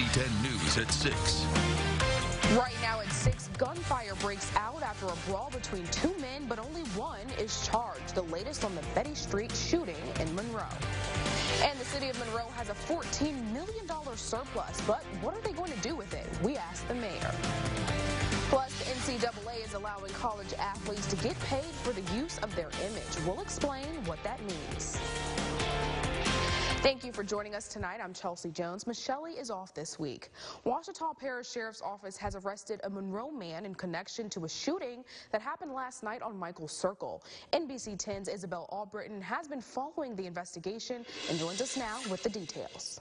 NBC 10 News at 6. Right now at 6, gunfire breaks out after a brawl between two men, but only one is charged. The latest on the Betty Street shooting in Monroe. And the city of Monroe has a $14 million surplus, but what are they going to do with it? We asked the mayor. Plus, the NCAA is allowing college athletes to get paid for the use of their image. We'll explain what that means. Thank you for joining us tonight. I'm Chelsea Jones. Michelle is off this week. Ouachita Parish Sheriff's Office has arrested a Monroe man in connection to a shooting that happened last night on Michael Circle. NBC 10's Isabel Albritton has been following the investigation and joins us now with the details.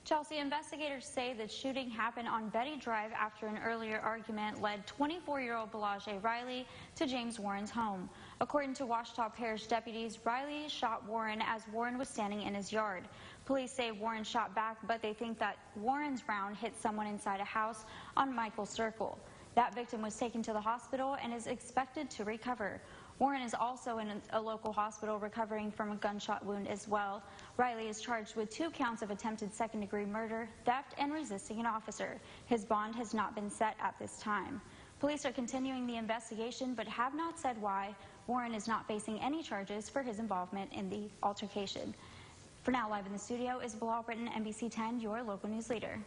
Chelsea, investigators say the shooting happened on Betty Drive after an earlier argument led 24-year-old Balaje Riley to James Warren's home. According to Ouachita Parish deputies, Riley shot Warren as Warren was standing in his yard. Police say Warren shot back, but they think that Warren's round hit someone inside a house on Michael Circle. That victim was taken to the hospital and is expected to recover. Warren is also in a local hospital recovering from a gunshot wound as well. Riley is charged with 2 counts of attempted second-degree murder, theft, and resisting an officer. His bond has not been set at this time. Police are continuing the investigation but have not said why. Warren is not facing any charges for his involvement in the altercation. For now, live in the studio is Isabel Albritton, NBC 10, your local news leader.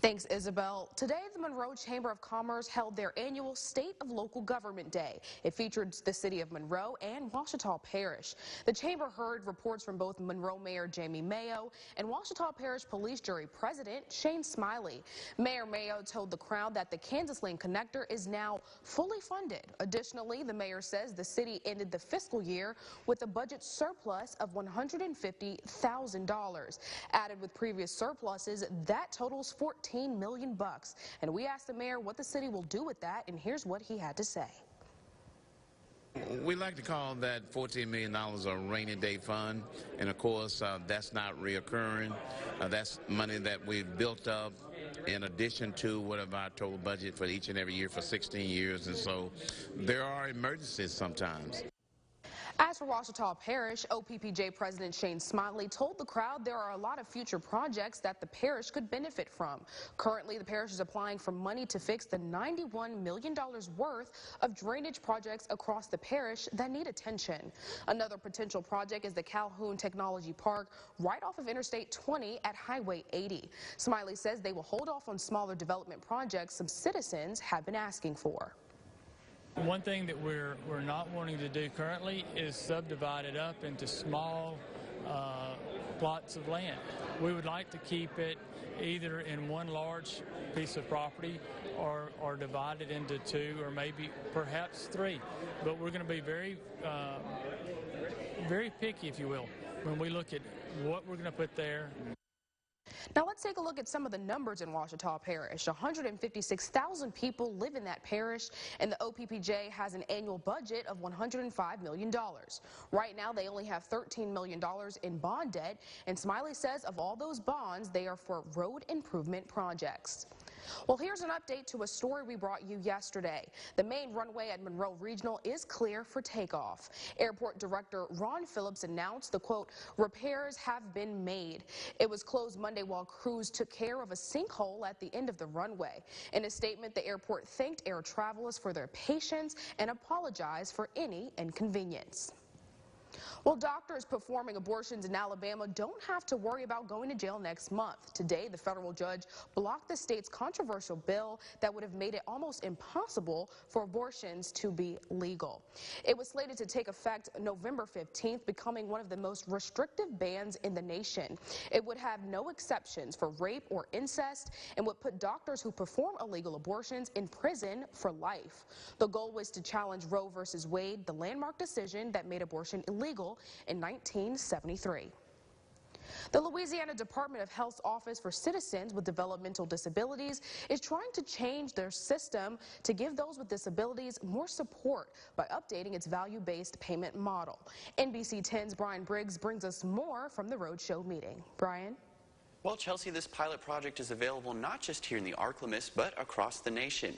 Thanks, Isabel. Today, the Monroe Chamber of Commerce held their annual State of Local Government Day. It featured the city of Monroe and Ouachita Parish. The chamber heard reports from both Monroe Mayor Jamie Mayo and Ouachita Parish Police Jury President Shane Smiley. Mayor Mayo told the crowd that the Kansas Lane Connector is now fully funded. Additionally, the mayor says the city ended the fiscal year with a budget surplus of $150,000. Added with previous surpluses, that totals $14 million bucks. And we asked the mayor what the city will do with that, and here's what he had to say. We like to call that $14 million a rainy day fund, and of course that's not reoccurring. That's money that we've built up in addition to whatever our total budget for each and every year for 16 years, and so there are emergencies sometimes. As for Ouachita Parish, OPPJ President Shane Smiley told the crowd there are a lot of future projects that the parish could benefit from. Currently, the parish is applying for money to fix the $91 million worth of drainage projects across the parish that need attention. Another potential project is the Calhoun Technology Park right off of Interstate 20 at Highway 80. Smiley says they will hold off on smaller development projects some citizens have been asking for. One thing that we're not wanting to do currently is subdivide it up into small plots of land. We would like to keep it either in one large piece of property or divide it into 2 or maybe perhaps 3. But we're going to be very picky, if you will, when we look at what we're going to put there. Now let's take a look at some of the numbers in Ouachita Parish. 156,000 people live in that parish, and the OPPJ has an annual budget of $105 million. Right now, they only have $13 million in bond debt, and Smiley says of all those bonds, they are for road improvement projects. Well, here's an update to a story we brought you yesterday. The main runway at Monroe Regional is clear for takeoff. Airport Director Ron Phillips announced the, quote, repairs have been made. It was closed Monday while crews took care of a sinkhole at the end of the runway. In a statement, the airport thanked air travelers for their patience and apologized for any inconvenience. Well, doctors performing abortions in Alabama don't have to worry about going to jail next month. Today, the federal judge blocked the state's controversial bill that would have made it almost impossible for abortions to be legal. It was slated to take effect November 15th, becoming one of the most restrictive bans in the nation. It would have no exceptions for rape or incest and would put doctors who perform illegal abortions in prison for life. The goal was to challenge Roe v. Wade, the landmark decision that made abortion illegal in 1973. The Louisiana Department of Health's Office for Citizens with Developmental Disabilities is trying to change their system to give those with disabilities more support by updating its value-based payment model. NBC 10's Brian Briggs brings us more from the Roadshow meeting. Brian? Well, Chelsea, this pilot project is available not just here in the ArkLaMis, but across the nation.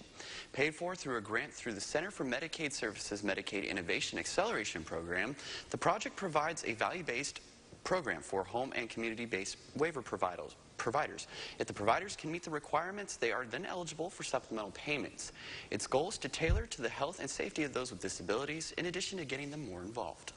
Paid for through a grant through the Center for Medicaid Services Medicaid Innovation Acceleration Program, the project provides a value-based program for home and community-based waiver providers. providers. If the providers can meet the requirements, they are then eligible for supplemental payments. Its goal is to tailor to the health and safety of those with disabilities, in addition to getting them more involved.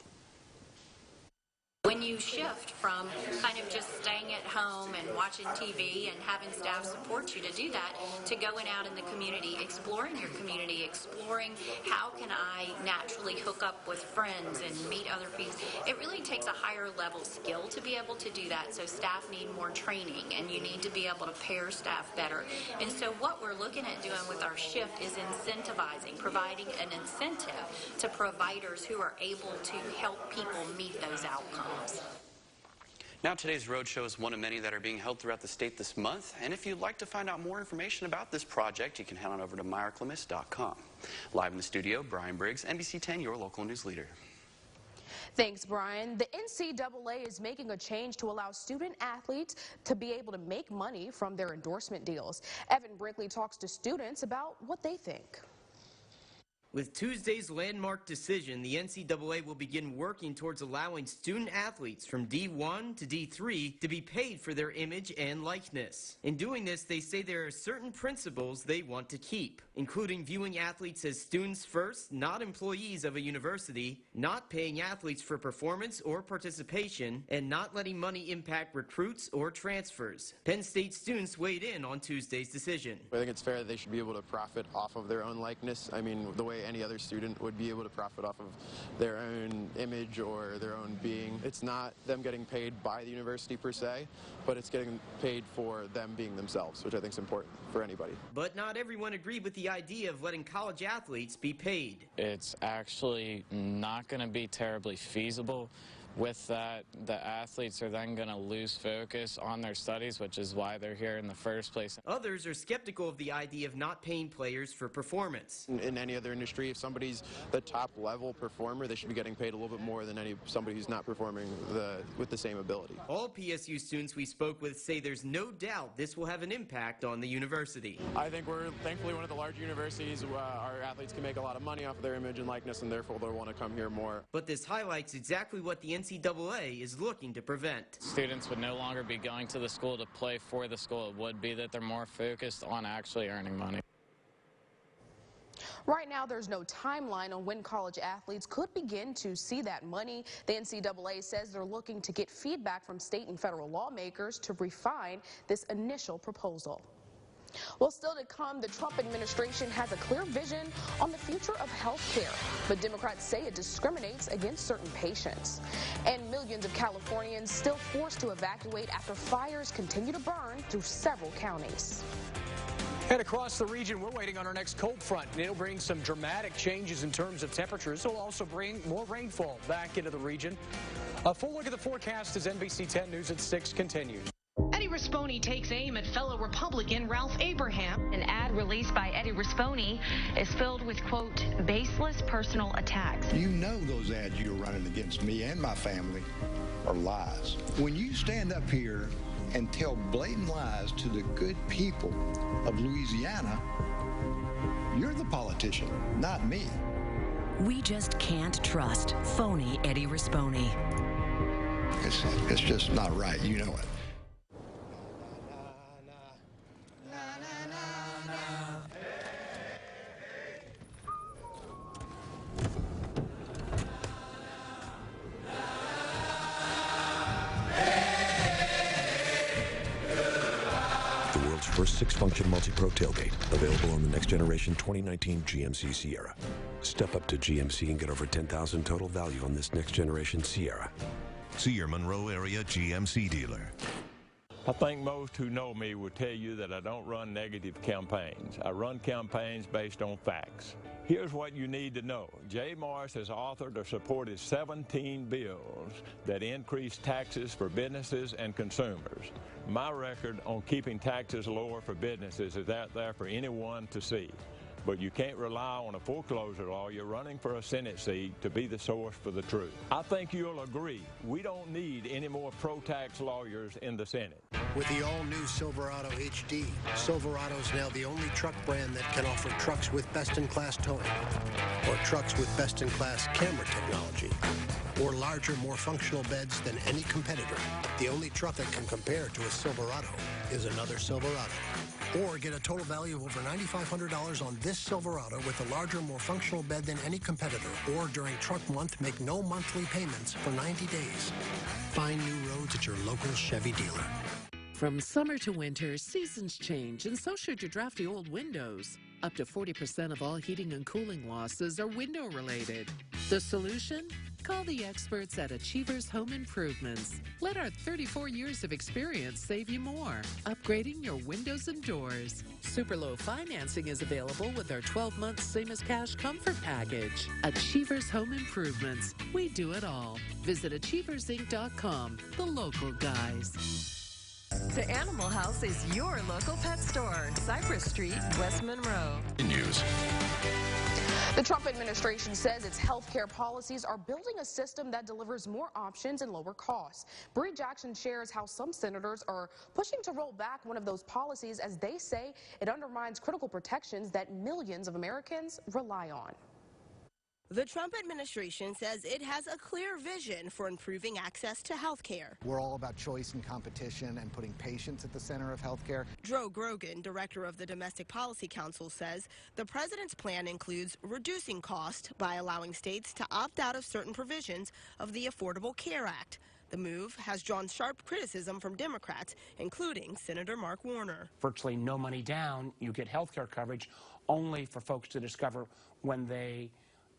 When you shift from kind of just staying at home and watching TV and having staff support you to do that, to going out in the community, exploring your community, exploring how can I naturally hook up with friends and meet other people, it really takes a higher level skill to be able to do that. So staff need more training, and you need to be able to pair staff better. And so what we're looking at doing with our shift is incentivizing, providing an incentive to providers who are able to help people meet those outcomes. Now, today's roadshow is one of many that are being held throughout the state this month. And if you'd like to find out more information about this project, you can head on over to myarclemis.com. Live in the studio, Brian Briggs, NBC 10, your local news leader. Thanks, Brian. The NCAA is making a change to allow student athletes to be able to make money from their endorsement deals. Evan Brinkley talks to students about what they think. With Tuesday's landmark decision, the NCAA will begin working towards allowing student athletes from D1 to D3 to be paid for their image and likeness. In doing this, they say there are certain principles they want to keep, including viewing athletes as students first, not employees of a university, not paying athletes for performance or participation, and not letting money impact recruits or transfers. Penn State students weighed in on Tuesday's decision. I think it's fair that they should be able to profit off of their own likeness. I mean, the way any other student would be able to profit off of their own image or their own being. It's not them getting paid by the university per se, but it's getting paid for them being themselves, which I think is important for anybody. But not everyone agreed with the idea of letting college athletes be paid. It's actually not going to be terribly feasible. With that, the athletes are then going to lose focus on their studies, which is why they're here in the first place. Others are skeptical of the idea of not paying players for performance. In any other industry, if somebody's the top level performer, they should be getting paid a little bit more than somebody who's not performing with the same ability. All PSU students we spoke with say there's no doubt this will have an impact on the university. I think we're thankfully one of the larger universities. Our athletes can make a lot of money off of their image and likeness, and therefore they'll want to come here more. But this highlights exactly what the NCAA is looking to prevent. Students would no longer be going to the school to play for the school. It would be that they're more focused on actually earning money. Right now, there's no timeline on when college athletes could begin to see that money. The NCAA says they're looking to get feedback from state and federal lawmakers to refine this initial proposal. Well, still to come, the Trump administration has a clear vision on the future of health care, but Democrats say it discriminates against certain patients. And millions of Californians still forced to evacuate after fires continue to burn through several counties. And across the region, we're waiting on our next cold front, and it'll bring some dramatic changes in terms of temperatures. It'll also bring more rainfall back into the region. A full look at the forecast as NBC 10 News at 6 continues. Eddie Rispone takes aim at fellow Republican Ralph Abraham. An ad released by Eddie Rispone is filled with, quote, baseless personal attacks. You know those ads you're running against me and my family are lies. When you stand up here and tell blatant lies to the good people of Louisiana, you're the politician, not me. We just can't trust phony Eddie Rispone. It's just not right. You know it. First six-function multi-pro tailgate, available on the next generation 2019 GMC Sierra. Step up to GMC and get over $10,000 total value on this next generation Sierra. See your Monroe area GMC dealer. I think most who know me will tell you that I don't run negative campaigns. I run campaigns based on facts. Here's what you need to know. Jay Morris has authored or supported 17 bills that increase taxes for businesses and consumers. My record on keeping taxes lower for businesses is out there for anyone to see. but you can't rely on a foreclosure lawyer running for a Senate seat to be the source for the truth. I think you'll agree we don't need any more pro-tax lawyers in the Senate. With the all-new Silverado HD, Silverado's now the only truck brand that can offer trucks with best-in-class towing, or trucks with best-in-class camera technology, or larger, more functional beds than any competitor. The only truck that can compare to a Silverado is another Silverado. Or get a total value of over $9,500 on this Silverado with a larger, more functional bed than any competitor. Or during Truck Month, make no monthly payments for 90 days. Find new roads at your local Chevy dealer. From summer to winter, seasons change, and so should your drafty old windows. Up to 40% of all heating and cooling losses are window-related. The solution? Call the experts at Achievers Home Improvements. Let our 34 years of experience save you more. Upgrading your windows and doors. Super low financing is available with our 12-month same-as-cash comfort package. Achievers Home Improvements. We do it all. Visit achieversinc.com, the local guys. The Animal House is your local pet store. Cypress Street, West Monroe. News. The Trump administration says its health care policies are building a system that delivers more options and lower costs. Bree Jackson shares how some senators are pushing to roll back one of those policies as they say it undermines critical protections that millions of Americans rely on. The Trump administration says it has a clear vision for improving access to health care. We're all about choice and competition and putting patients at the center of health care. Dro Grogan, director of the Domestic Policy Council, says the president's plan includes reducing cost by allowing states to opt out of certain provisions of the Affordable Care Act. The move has drawn sharp criticism from Democrats, including Senator Mark Warner. Virtually no money down, you get health care coverage only for folks to discover when they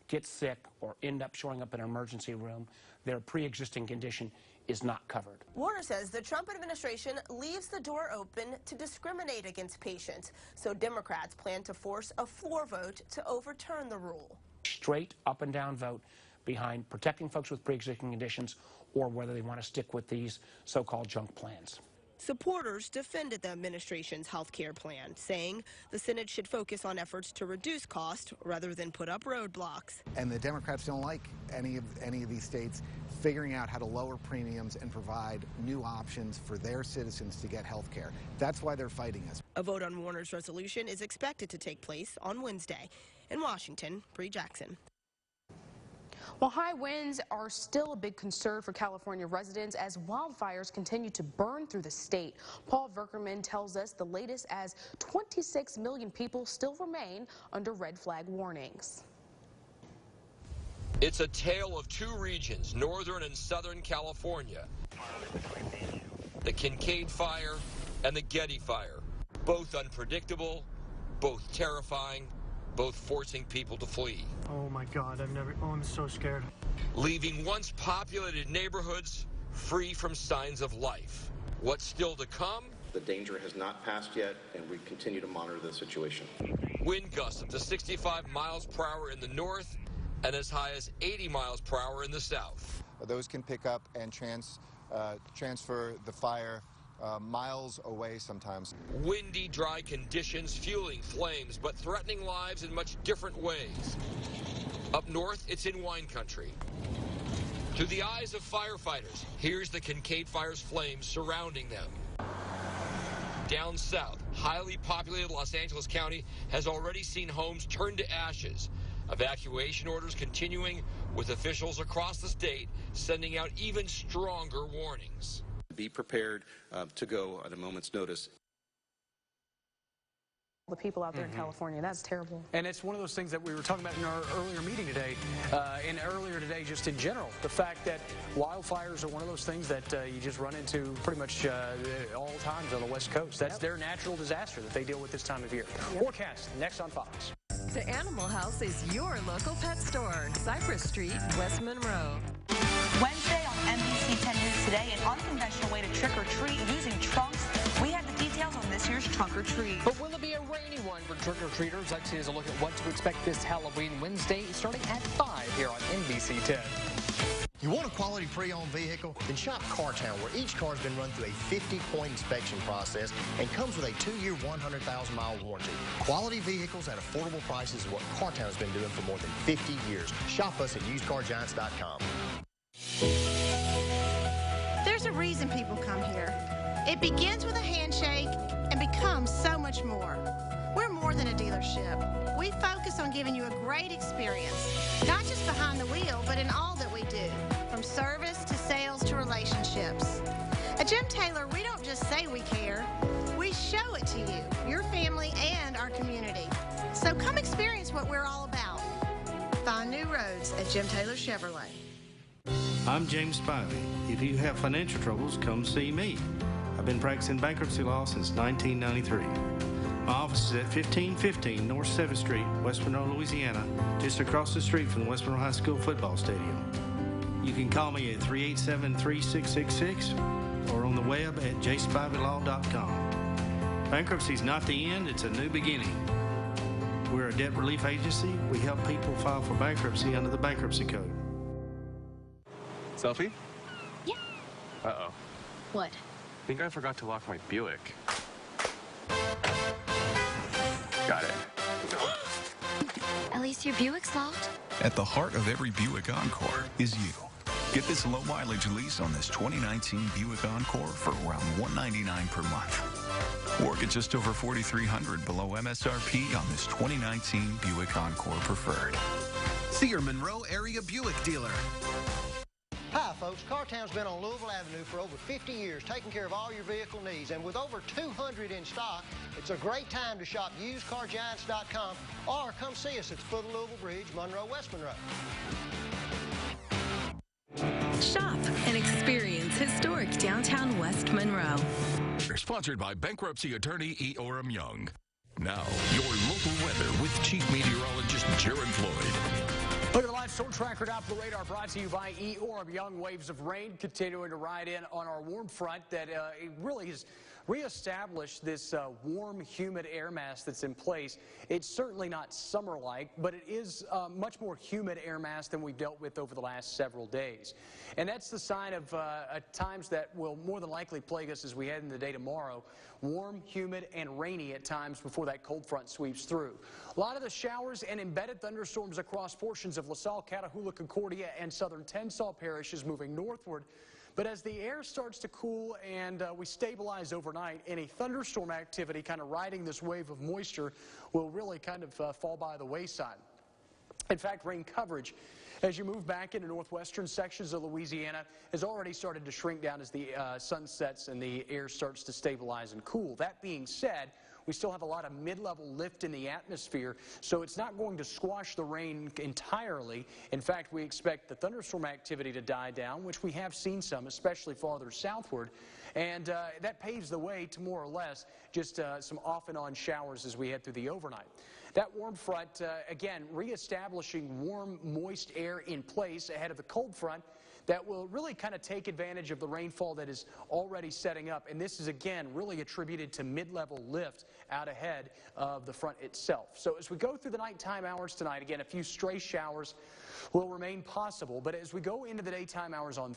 get sick or end up showing up in an emergency room, their pre-existing condition is not covered. Warner says the Trump administration leaves the door open to discriminate against patients, so Democrats plan to force a floor vote to overturn the rule. Straight up and down vote behind protecting folks with pre-existing conditions or whether they want to stick with these so-called junk plans. Supporters defended the administration's health care plan, saying the Senate should focus on efforts to reduce cost rather than put up roadblocks. And the Democrats don't like any of these states figuring out how to lower premiums and provide new options for their citizens to get health care. That's why they're fighting us. A vote on Warner's resolution is expected to take place on Wednesday. In Washington, Bree Jackson. Well, high winds are still a big concern for California residents as wildfires continue to burn through the state. Paul Verkerman tells us the latest as 26 million people still remain under red flag warnings. It's a tale of two regions, northern and southern California. The Kincaid fire and the Getty fire, both unpredictable, both terrifying, both forcing people to flee. Oh my God, I'm so scared. Leaving once populated neighborhoods free from signs of life. What's still to come? The danger has not passed yet, and we continue to monitor the situation. Wind gusts up to 65 miles per hour in the north and as high as 80 miles per hour in the south. Those can pick up and transfer the fire miles away sometimes. Windy, dry conditions fueling flames, but threatening lives in much different ways. Up north, it's in wine country. To the eyes of firefighters, here's the Kincaid fire's flames surrounding them. Down south, highly populated Los Angeles County has already seen homes turn to ashes. Evacuation orders continuing, with officials across the state sending out even stronger warnings. Be prepared to go at a moment's notice. The people out there in California, that's terrible. And it's one of those things that we were talking about in our earlier meeting today, and earlier today just in general, the fact that wildfires are one of those things that you just run into pretty much all times on the West Coast. That's their natural disaster that they deal with this time of year. Forecast next on Fox. The Animal House is your local pet store. Cypress Street, West Monroe. Wednesday on NBC 10 News Today, an unconventional way to trick or treat using trunks. We have the details on this year's trunk or treat. But will it be a rainy one for trick or treaters? Lexi has a look at what to expect this Halloween Wednesday, starting at 5 here on NBC 10. You want a quality pre-owned vehicle? Then shop CarTown, where each car has been run through a 50-point inspection process and comes with a 2-year, 100,000-mile warranty. Quality vehicles at affordable prices is what CarTown has been doing for more than 50 years. Shop us at usedcargiants.com. There's a reason people come here. It begins with a handshake and becomes so much more. We're more than a dealership. We focus on giving you a great experience, not just behind the wheel, but in all that we do, from service to sales to relationships. At Jim Taylor, we don't just say we care, we show it to you, your family, and our community. So come experience what we're all about. Find new roads at Jim Taylor Chevrolet. I'm James Spivey. If you have financial troubles, come see me. I've been practicing bankruptcy law since 1993. My office is at 1515 North 7th Street, West Monroe, Louisiana, just across the street from the West Monroe High School football stadium. You can call me at 387-3666 or on the web at jspiveylaw.com. Bankruptcy is not the end, it's a new beginning. We're a debt relief agency. We help people file for bankruptcy under the Bankruptcy Code. Selfie? Yeah. Uh-oh. What? I think I forgot to lock my Buick. Got it. At least your Buick's locked. At the heart of every Buick Encore is you. Get this low mileage lease on this 2019 Buick Encore for around $199 per month. Or get just over $4,300 below MSRP on this 2019 Buick Encore Preferred. See your Monroe area Buick dealer. Hi, folks. CarTown's been on Louisville Avenue for over 50 years, taking care of all your vehicle needs. And with over 200 in stock, it's a great time to shop usedcargiants.com or come see us at the foot of Louisville Bridge, Monroe, West Monroe. Shop and experience historic downtown West Monroe. Sponsored by bankruptcy attorney E. Orem Young. Now, your local weather with Chief Meteorologist Jared Floyd. Look at the live storm tracker out for the radar, brought to you by E. Orem Young. Waves of rain continuing to ride in on our warm front that it really has reestablished this warm, humid air mass that's in place. It's certainly not summer-like, but it is much more humid air mass than we've dealt with over the last several days. And that's the sign of times that will more than likely plague us as we head into the day tomorrow. Warm, humid, and rainy at times before that cold front sweeps through. A lot of the showers and embedded thunderstorms across portions of LaSalle, Catahoula, Concordia, and southern Tensas parishes moving northward. But as the air starts to cool and we stabilize overnight, any thunderstorm activity kind of riding this wave of moisture will really kind of fall by the wayside. In fact, rain coverage as you move back into northwestern sections of Louisiana has already started to shrink down as the sun sets and the air starts to stabilize and cool. That being said, we still have a lot of mid-level lift in the atmosphere, so it's not going to squash the rain entirely. In fact, we expect the thunderstorm activity to die down, which we have seen some, especially farther southward. And that paves the way to more or less just some off and on showers as we head through the overnight. That warm front, again, reestablishing warm, moist air in place ahead of the cold front that will really kind of take advantage of the rainfall that is already setting up. And this is, again, really attributed to mid-level lift out ahead of the front itself. So as we go through the nighttime hours tonight, again, a few stray showers will remain possible. But as we go into the daytime hours on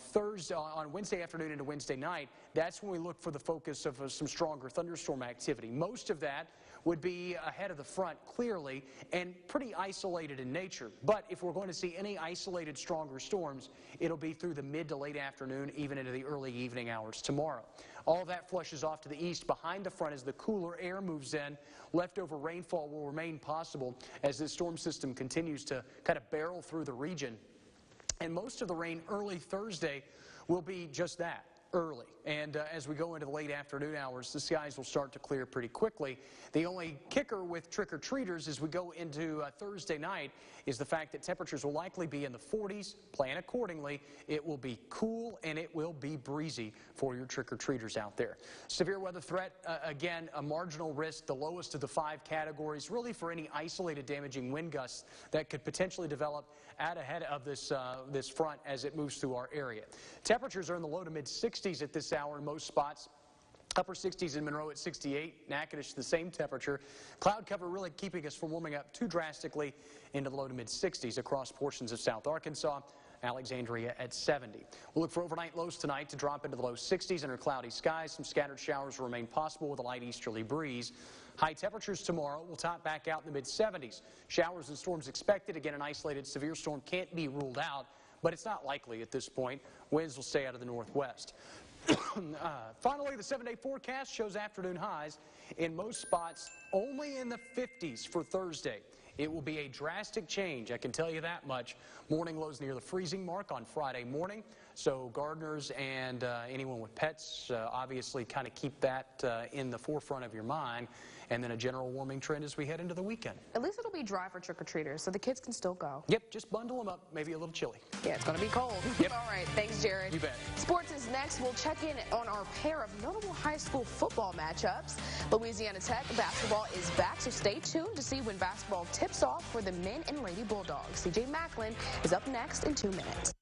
Wednesday afternoon into Wednesday night, that's when we look for the focus of some stronger thunderstorm activity. Most of that would be ahead of the front clearly and pretty isolated in nature. But if we're going to see any isolated stronger storms, it'll be through the mid to late afternoon, even into the early evening hours tomorrow. All that flushes off to the east behind the front as the cooler air moves in. Leftover rainfall will remain possible as this storm system continues to kind of barrel through the region. And most of the rain early Thursday will be just that, early. And as we go into the late afternoon hours, the skies will start to clear pretty quickly. The only kicker with trick-or-treaters as we go into Thursday night is the fact that temperatures will likely be in the 40s. Plan accordingly. It will be cool and it will be breezy for your trick-or-treaters out there. Severe weather threat, again, a marginal risk, the lowest of the 5 categories, really for any isolated damaging wind gusts that could potentially develop out ahead of this front as it moves through our area. Temperatures are in the low to mid 60s at this hour in most spots. Upper 60s in Monroe at 68, Natchitoches the same temperature. Cloud cover really keeping us from warming up too drastically into the low to mid 60s across portions of South Arkansas. Alexandria at 70. We'll look for overnight lows tonight to drop into the low 60s under cloudy skies. Some scattered showers will remain possible with a light easterly breeze. High temperatures tomorrow will top back out in the mid-70s. Showers and storms expected. Again, an isolated severe storm can't be ruled out, but it's not likely at this point. Winds will stay out of the northwest. Finally, the 7-day forecast shows afternoon highs in most spots only in the 50s for Thursday. It will be a drastic change, I can tell you that much. Morning lows near the freezing mark on Friday morning, so gardeners and anyone with pets obviously kind of keep that in the forefront of your mind. And then a general warming trend as we head into the weekend. At least it'll be dry for trick-or-treaters, so the kids can still go. Yep, just bundle them up, maybe a little chilly. Yeah, it's going to be cold. Yep. All right, thanks, Jared. You bet. Sports is next. We'll check in on our pair of notable high school football matchups. Louisiana Tech basketball is back, so stay tuned to see when basketball tips off for the men and Lady Bulldogs. CJ Macklin is up next in 2 minutes.